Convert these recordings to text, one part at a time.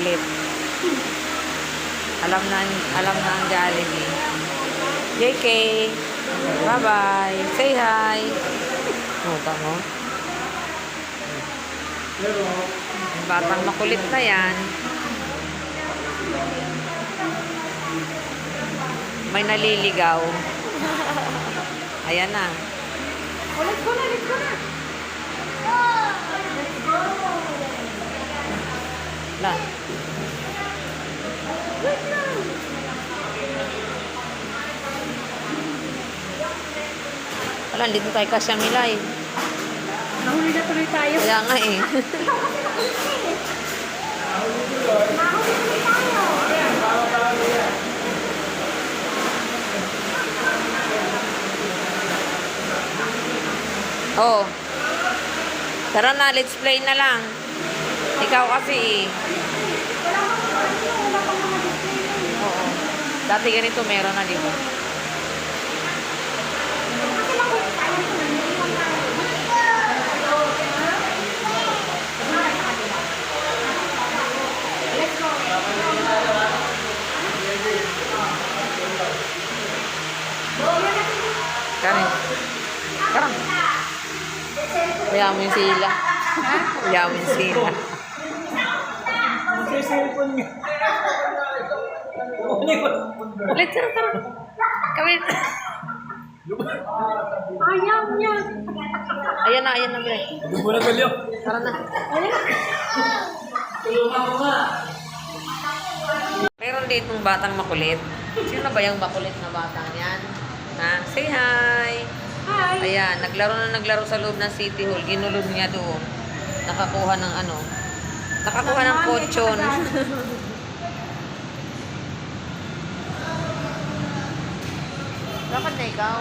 makulit. Alam na ang Jollibee. JK, bye-bye. Say hi. Muta mo. Yung batang makulit na yan. May naliligaw. Ayan na. Let's go na, let's go na. La. Wait lang. Wala, dito tayo kasya milay. Nahuli na tuloy tayo. Kaya nga eh. Nahuli tuloy tayo. Oh. Tara na, let's play na lang. Ikaw kasi eh. Wala pang mga display na yun. Oo. Dati ganito meron na, di ba? Kasi makulit tayo. Naiiwan tayo. Let's go. Karin. Karin. Kaya mo yung sila. Kaya mo yung sila. Sa cellphone niya. Let's go, tara. Kami. Ayaw niya. Ayan na, bre. Hindi mo na galyo. Tara na. Tulungan mo nga. Meron ditong batang makulit. Sino ba yung makulit na batang yan? Ha? Say hi! Hi. Ayan, naglaro sa loob ng City Hall. Ginulod niya doon. Nakakuha ng ano? Nakakuha ng pochon. Bakit na ikaw?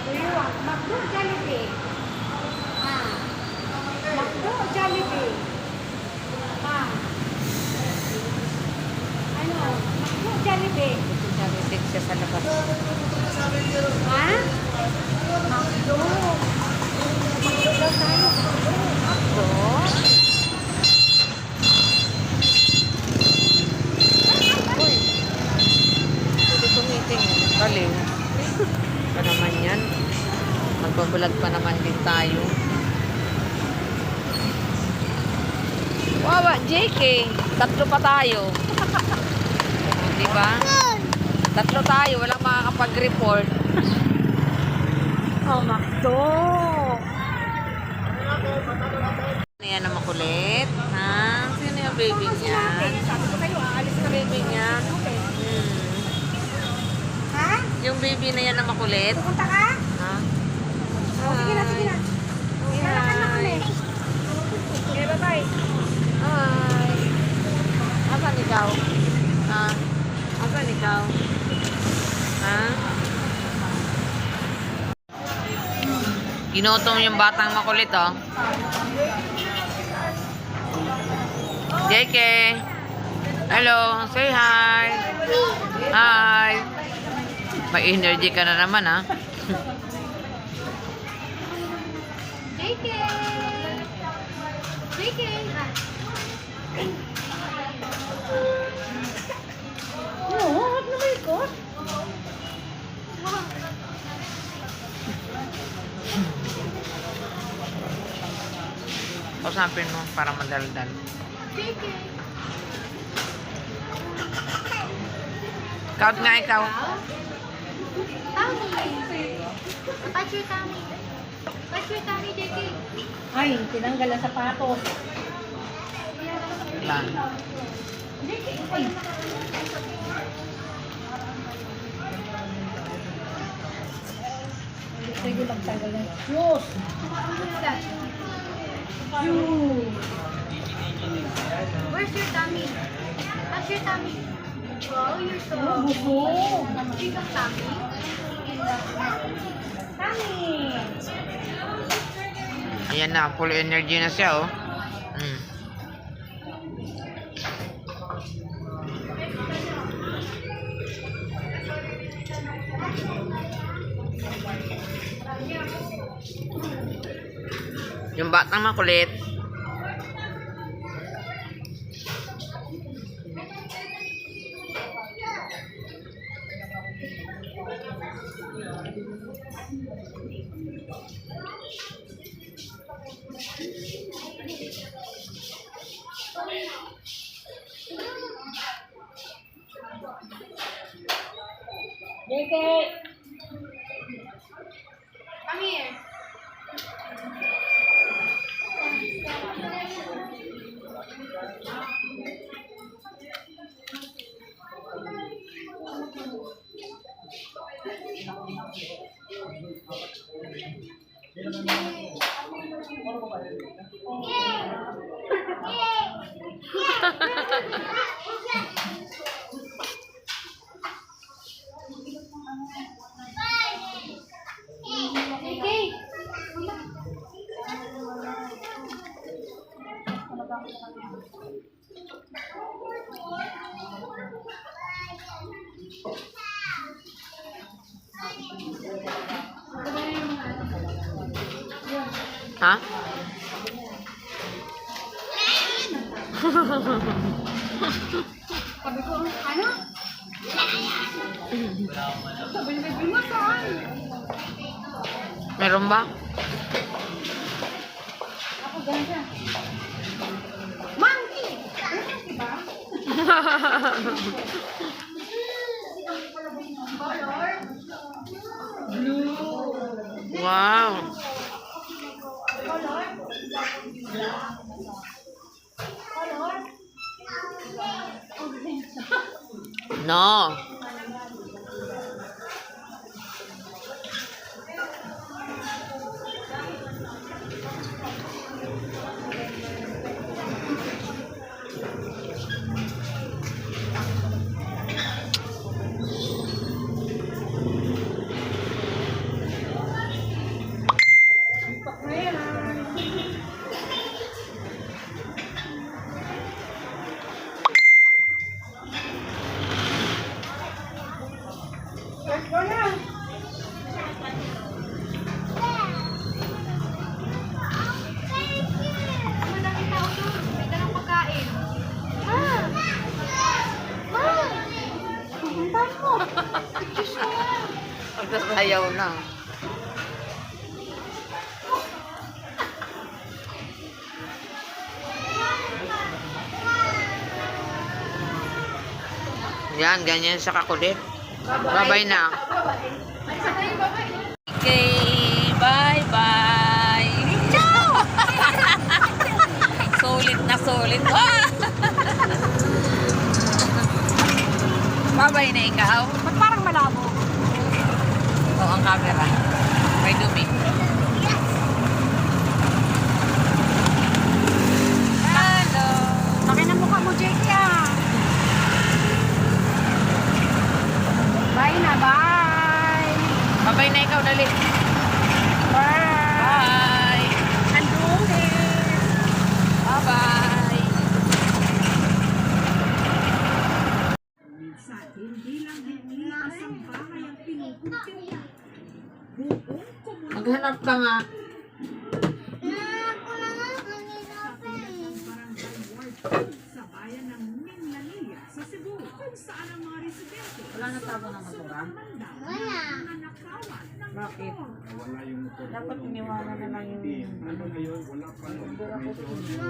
Do you want McDo or Jollibee? McDo or Jollibee? Ano? McDo or Jollibee? Sabi siya sa labas. Ha? McDo. McDo daw tayo. So, uy. Hindi tumiting. Baliw. Pa naman yan. Magbabulag pa naman din tayo. Wawa, JK. Tatlo pa tayo. Diba? Tatlo tayo. Walang makakapag-report. Oh, McDo. Ano yan na makulit? Ha? Sino yung baby niyan? Sabi ko kayo, aalis na Baby niyan? Ha? Yung baby na yan na makulit? Pupunta ka? Ha? Oh, sige na, sige na. Lalakad na kami. Okay, bye-bye. Hi! Asan ikaw? Ha? Asan ikaw? Ha? Ginotong yung batang makulit, oh. JK! Hello! Say hi! Hi! May energy ka na naman, ha? JK! JK! Oo, huwag na may ikot. Kausapin mo para madaldal. JK! Count nga ikaw. Tummy! Touch your tummy. Touch your tummy, JK. Ay, tinanggal ang sapatos. Lang. JK, ay. Pwede magtanggal ng shoes. Where's your tummy? Touch your tummy. Wow, you're so Buso. big of tummy. Tummy! Ayan na, full energy na siya, oh. Yung batang makulit. JK! Come here. JK! Ha? Sabi ko, ano? Sabi ni Baby mo, saan? Meron ba? Ako, ganun siya. Monkey! Ano monkey ba? Wow. No. Madaming tao doon. May dalang pagkain. Pupuntahan mo. Magsasayaw na. Yan, ganyan sa kakulit. Bye-bye na. Okay, bye-bye. Ciao! Sulit na sulit. Bye-bye na ikaw. Ba't parang malabo? Oo, ang camera. May dumi. Hello. Laki ng mukha mo, JK, ah. Bye na, bye. Bye-bye na ikaw, dali. Bye. Bye. Andungin. Bye-bye. Minsan, hindi lang hinihilas ang bahay ang pinupuntirya. Buong komunidad Maghanap ka nga. ng Barangay Ward 2 sa bayan ng Minlanilla sa Cebu, kung saan ang mga residente Wala na tago ng motora? wala nanakawan ng Bakit? motor. Wala yung motor. Dapat iniwanan na lang yung Ano ngayon, wala pa information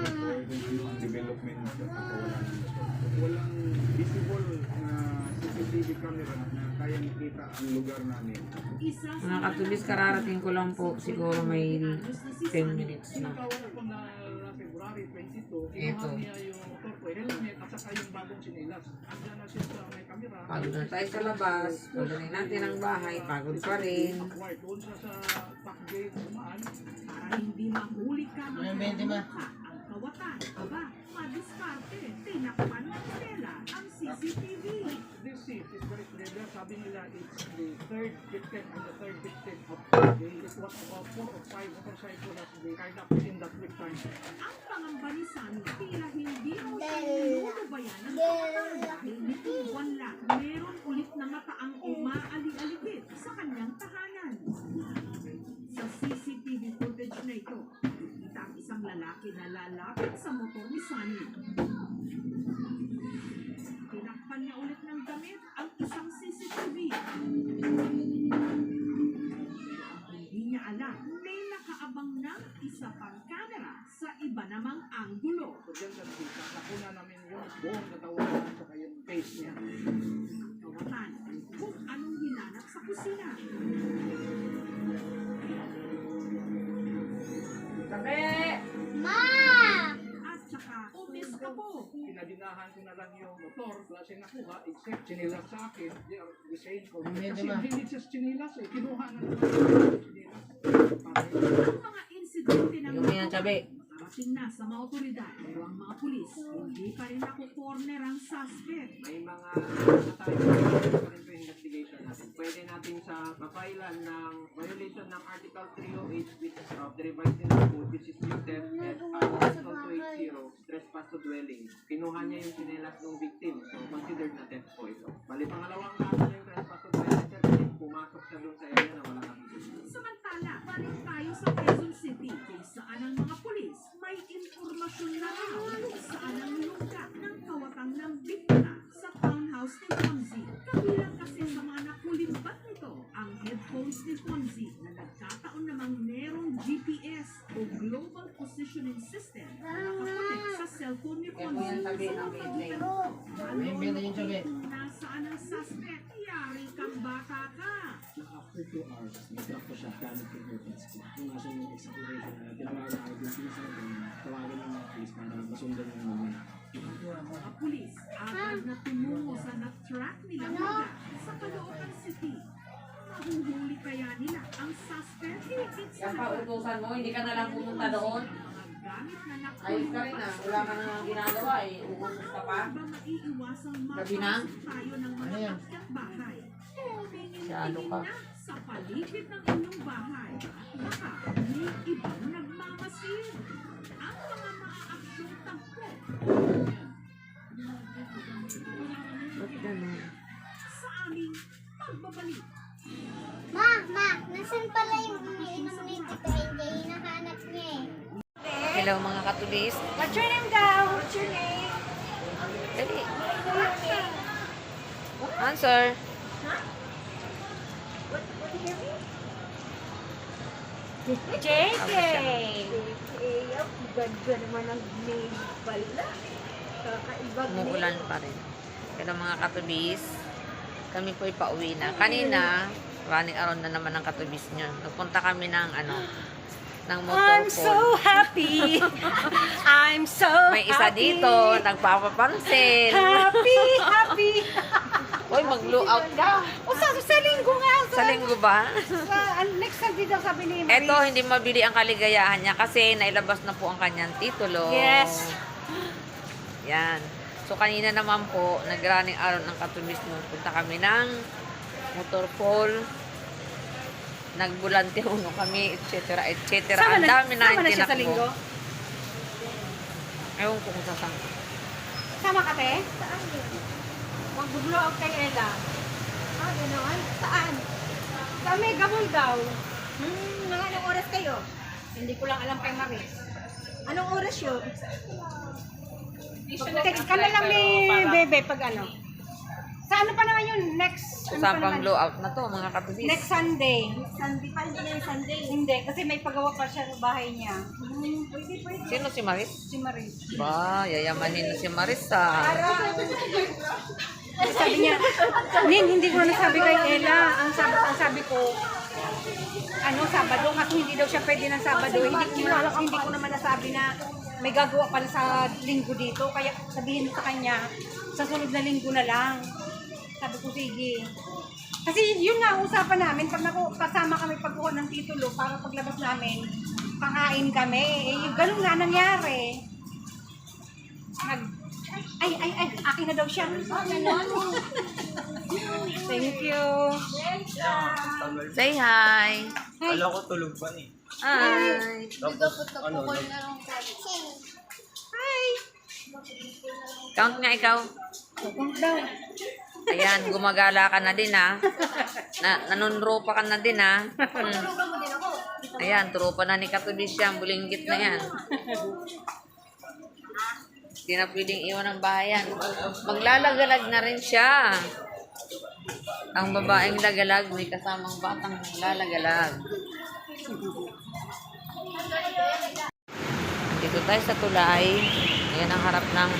ang development na wala ng motor. Walang visible na CCTV camera na kaya makita ang lugar namin. Isa sa Mga katulis, kararating ko lang po. Siguro may 10 minutes na. February 22, Ito. niya yung motor ko, helmet at saka yung bagong sinilas. Andiyan na siya sa may camera. Pagod na tayo sa labas. Pagod natin ang bahay. Pagod pa rin. Doon siya sa back gate dumaan. para hindi mahuli ka ng kamukha ang kawatan. Aba, madiskarte. Tinakpan ng tela ang CCTV. This seat is very clear. Sabi nila it's the third victim and the third victim of the day. It was about 4 or 5 motorcycles that they tied up in that quick time. Ang pangamba ni Sunny, tila hindi raw siya nilulubayan ng kawatan dahil nitong buwan lang, meron ulit na mataang umaali-aligid sa kanyang tahanan. Sa CCTV footage na ito, kita isang lalaki na lalapit sa motor ni Sunny. Tinakpan niya ulit ng damit ang isang CCTV. Hindi niya alam, may nakaabang na isa pang camera sa iba namang anggulo. So dyan sa nakita, nakuna namin yung buong katawan at saka yung face niya. Kawatan kung anong hinanap sa kusina. At saka umiskabo. Pinadinahan ko na lang yung motor, klase nakuha, except chinilas sa akin. They are the same for me. Kasi hindi siya chinilas eh. Kinuha na naman yung chinilas. Ang mga insidente ng Yung yan, sabi. nakarating na sa mga otoridad pero ang mga pulis hindi pa rin nakukorner ang suspect. May mga tayo pa rin sa investigation natin. Pwede natin sa mapailan ng violation ng Article 308 which is of the revised penal code which is listed at Article 280 trespass to dwelling. Kinuha niya yung sinelas ng victim. So considered na theft po ito. Bali pangalawang kaso na yung trespass to dwelling kasi pumasok siya doon sa area na wala kami. Samantala, balik tayo sa Quezon City kung saan ang mga pulis may impormasyon na raw kung saan ang lugar ng kawatang ng biktima sa townhouse ni Fonzie. Kabilang kasi sa mga nakulimbat nito ang headphones ni Fonzie na nagkataon namang merong GPS o Global Positioning System na nakakonect sa cellphone ni Fonzie. Nasaan ang suspect? Yari kang bata ka. After 2 hours, nag-drop ko siya gamit yung earbuds ko. Kung nasa yung exploration na tinawagan na ako yung sa akin, tawagan ng mga police para masundan yung moment. Mga pulis agad na tumungo sa na-track nilang lugar sa Caloocan City. Mahuhuli kaya nila ang suspect higit sa Yan pa utusan mo, hindi ka na lang pumunta doon. mga gamit na Ayos ka rin ah, wala ka na ginagawa eh. Uutos ka pa. Ba maiiwasang Gabi na? mapasok tayo ng mga akyat bahay? Masyado Tingin ka. na sa paligid ng inyong bahay at baka may ibang nagmamasid. Ang mga maaaksyong tagpo sa aming pagbabalik. Ma, nasan pala yung umiinom ni Tito AJ? Hinahanap niya eh. Hello mga katulis. What's your name daw? What's your name? Dali. Answer. JK! Ang ganda naman ang name pala. Kakaibang Umuulan pa rin. Pero mga katubis, kami po'y pauwi na. Kanina, running around na naman ng katubis nyo. Nagpunta kami ng ng motorphone. happy! I'm so May isa dito, nagpapapansin. Happy! Uy, mag-blow out ka. O sa linggo nga. Sa linggo ba? Next Sunday daw sabi ni Eto, hindi mabili ang kaligayahan niya kasi nailabas na po ang kanyang titulo. Yes. Yan. So, kanina naman po, nag-running araw ng katubis mo. Punta kami ng motorphone. Nagbulante uno kami, etc. etc. Ang dami na yung tinakbo. Ewan ko kung sasang. Sama ka, te? Saan yun? Mag-blow out kay Ella. Ganoon? Saan? Sa Mega Mall daw. Mga anong oras kayo? Hindi ko lang alam kay Maris. Anong oras yun? Text ka na lang ni Bebe pag ano. Sa ano pa naman yun? Next, ano pa Usapang naman? blow out na to, mga katubis. Next Sunday. Sunday pa, hindi na yung Sunday. Hindi, kasi may pagawa pa siya sa bahay niya. Pwede. Sino si Maris? Si Maris. Ba, yayamanin na si Maris ah. Sabi niya, Nin, hindi ko nasabi kay Ella. Ang sabi ko, Sabado, kasi hindi daw siya pwede ng Sabado. Hindi ko naman nasabi na may gagawa pala sa linggo dito. Kaya sabihin sa kanya, sa sunod na linggo na lang. Sabi ko, sige. Kasi yun nga, usapan namin, pag kasama kami pagkuha ng titulo, para paglabas namin, pakain kami. Yung ganun nga nangyari. Ay, akin na daw siya. Thank you. Say hi. Kala ko tulog pa eh. Hi. Tapos, Hi. Count nga ikaw. Count daw. Ayan, gumagala ka na din ah. Nanunro pa ka na din ah. Tulungan mo din ako. Ayan, tropa na ni Katubis yan. Bulinggit na yan. Hindi na pwedeng iwan ng bahayan. Maglalagalag na rin siya. Ang babaeng lagalag, may kasamang batang maglalagalag. Dito tayo sa tulay. Ayan ang harap ng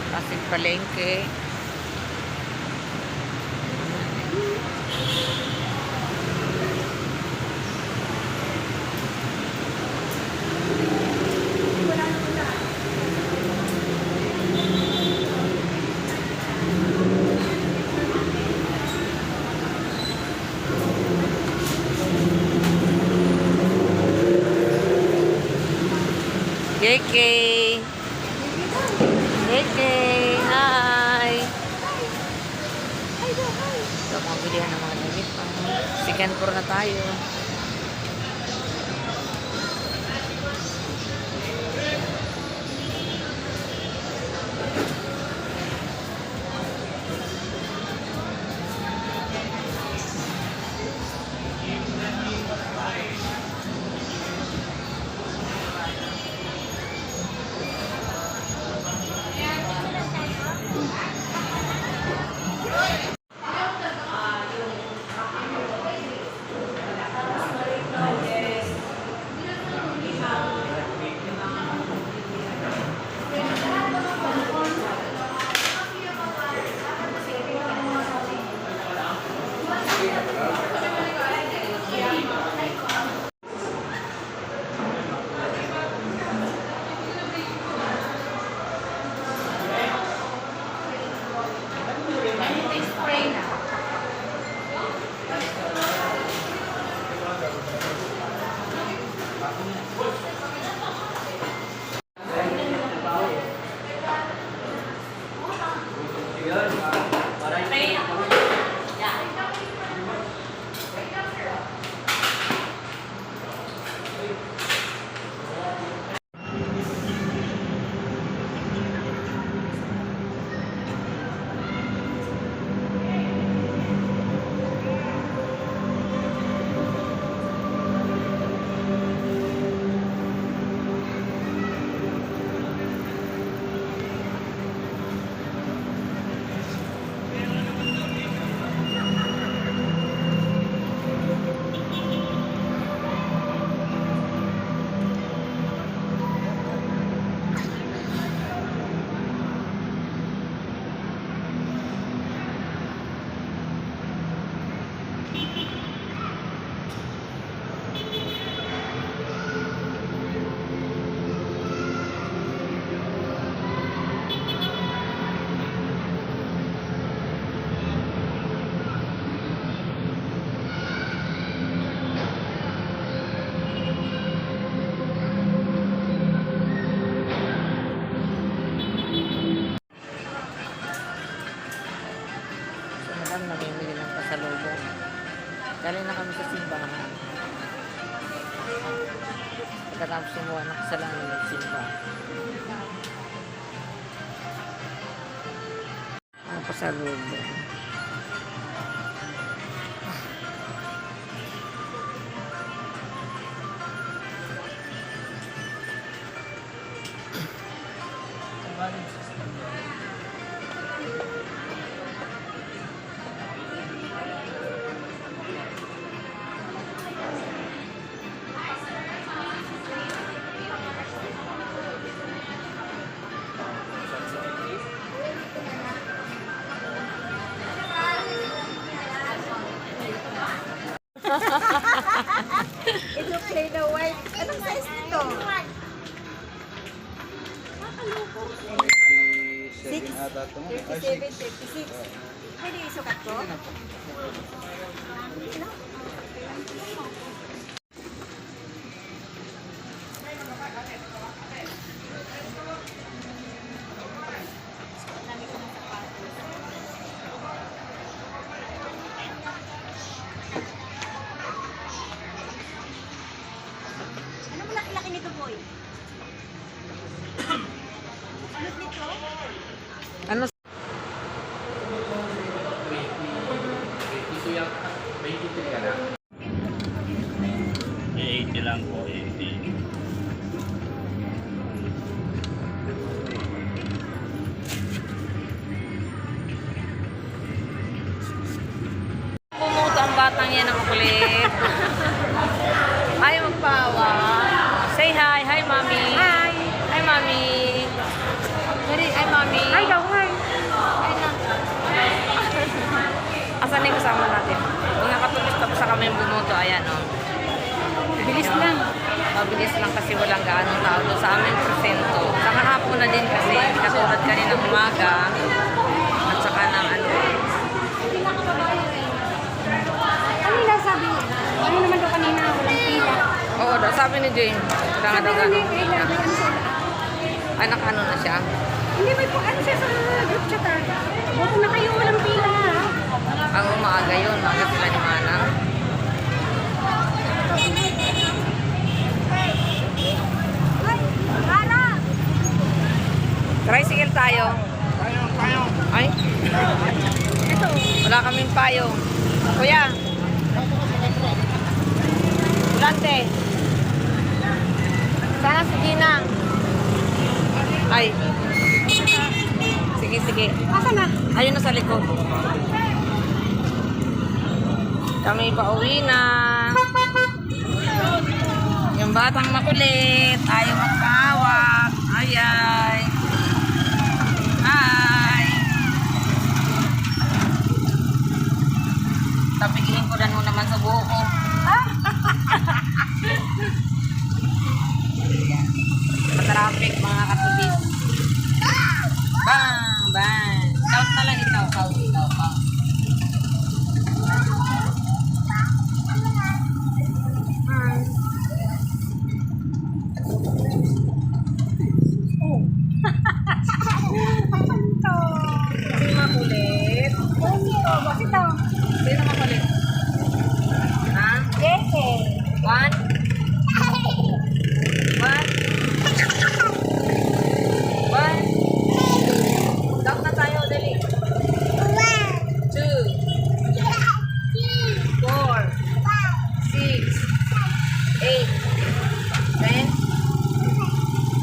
Pasig Palengke. JK! JK! Hi! Ito ang mga bilihan ng mga damit pa. Second floor na tayo. Namimili ng pasalubong. Galing na kami sa simbahan. Pagkatapos sumuha ng kasalanan ng simba. Ang pasalubong. Ito play the white. Anong size nito? 57 ata ito. 37, 36. Pwede isukat ko? Ano mo laki-laki nito, boy? Ano nito? Ano? Ito yung 23 ka na. batang yan ang makulit. Ayaw magpawa. Say hi. Hi, Mami. Hi! Hi, Mami. Hi, Mami. Hi daw, hi! Hi na. Asan na yung kasama natin? Mga katubis tapos sa kami bumuto. Ayan, oh. Bilis lang. Mabilis lang kasi walang gaano tao doon sa aming presento. Sa kahapon na din kasi, hindi katulad kaninang umaga. At saka ng ano. Kanina sabi, ano naman daw kanina, walang pila. Oo daw, sabi ni Jane. Wala nga Sabi daw ko ni ganun. Ella, may ano siya. Ay, nakano na siya. Hindi, may ano siya sa group chat ah. Huwag na kayo, walang pila ha. Ang umaga yun, umaga sila ni Manang. Tricycle tayo. Ay? Wala kaming payong. Kuya. Ulante. Sana si Ginang. Ay. Sige, sige. Asa na? Ayun na sa likod. Kami pauwi na. Yung batang makulit. Ayaw magpawak. Ay, ay. Hi. Tapigihin ko na naman sa buho ko. Matraffic mga katubis. Bang! Bang! Count na lang ikaw. Count. Sino makulit? Bakit daw? Sino makulit? Ha? Jesse. One? One? One? Count na tayo, dali. 2 4 6 8 10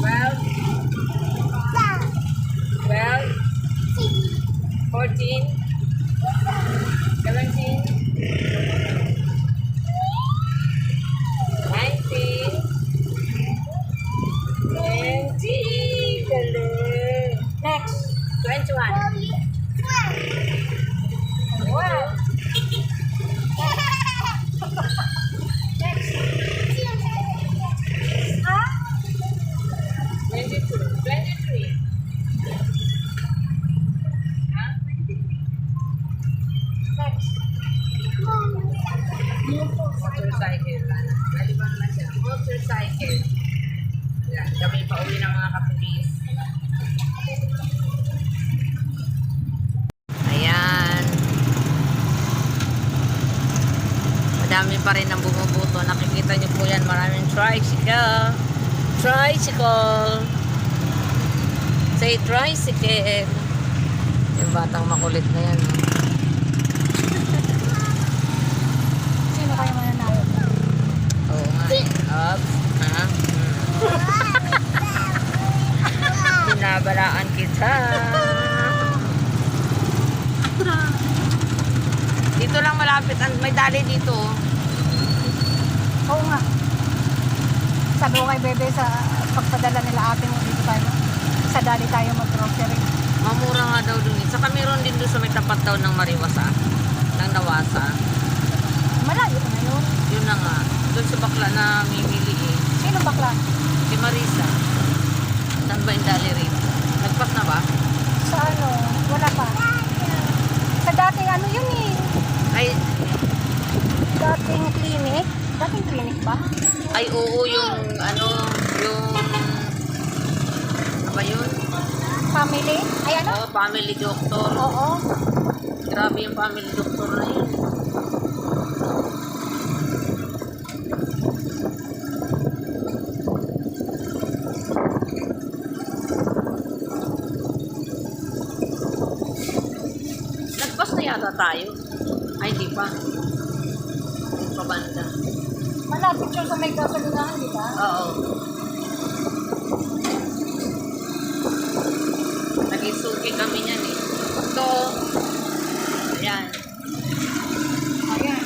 12 12 14 17 19 20 galing. Next. 21 wow. Ha? 22 23 ha? Next. Motorcycle lang. Malibang na siya. Motorcycle. Yan. Kami pa uwi ng mga kapatid. Ayan. Madami pa rin ang bumubuto. Nakikita niyo po yan. Maraming tricycle. Tricycle. Say tricycle. Yung batang makulit na yan. Sino kayo mananalo? Oo nga. Ups. Ha? Binabalaan kita. Dito lang malapit. May dali dito. Oo nga. Sabi ko kay Bebe sa pagpadala nila ate mo dito tayo. Sa dali tayo mag-grocery. Mamura nga daw dun. Saka meron din doon sa may tapat daw ng Mariwasa. Ng Nawasa. Malayo na yun. Yun na nga. Doon sa bakla na mimili eh. Sino bakla? Si Marisa. Saan ba yung dali rin? Nagpas na ba? Sa ano? Wala pa. Sa dating ano yun eh. Ay, Dating clinic. Dating clinic ba? ay oo yung ano, yung ano ba yun? Family? Ay ano? Oo, family doctor. Oo. Grabe yung family doctor na yun. Nagpas na yata tayo. Ay, di pa. Pabanda. Malapit yun sa may gasolinahan, di ba? Oo. Nagisuki kami niyan eh. So, ayan. Ayan.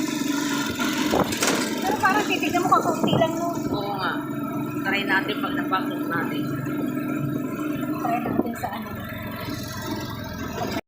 Napakakunti lang nun. Oo nga. Try natin pag napasok natin. Try natin sa ano.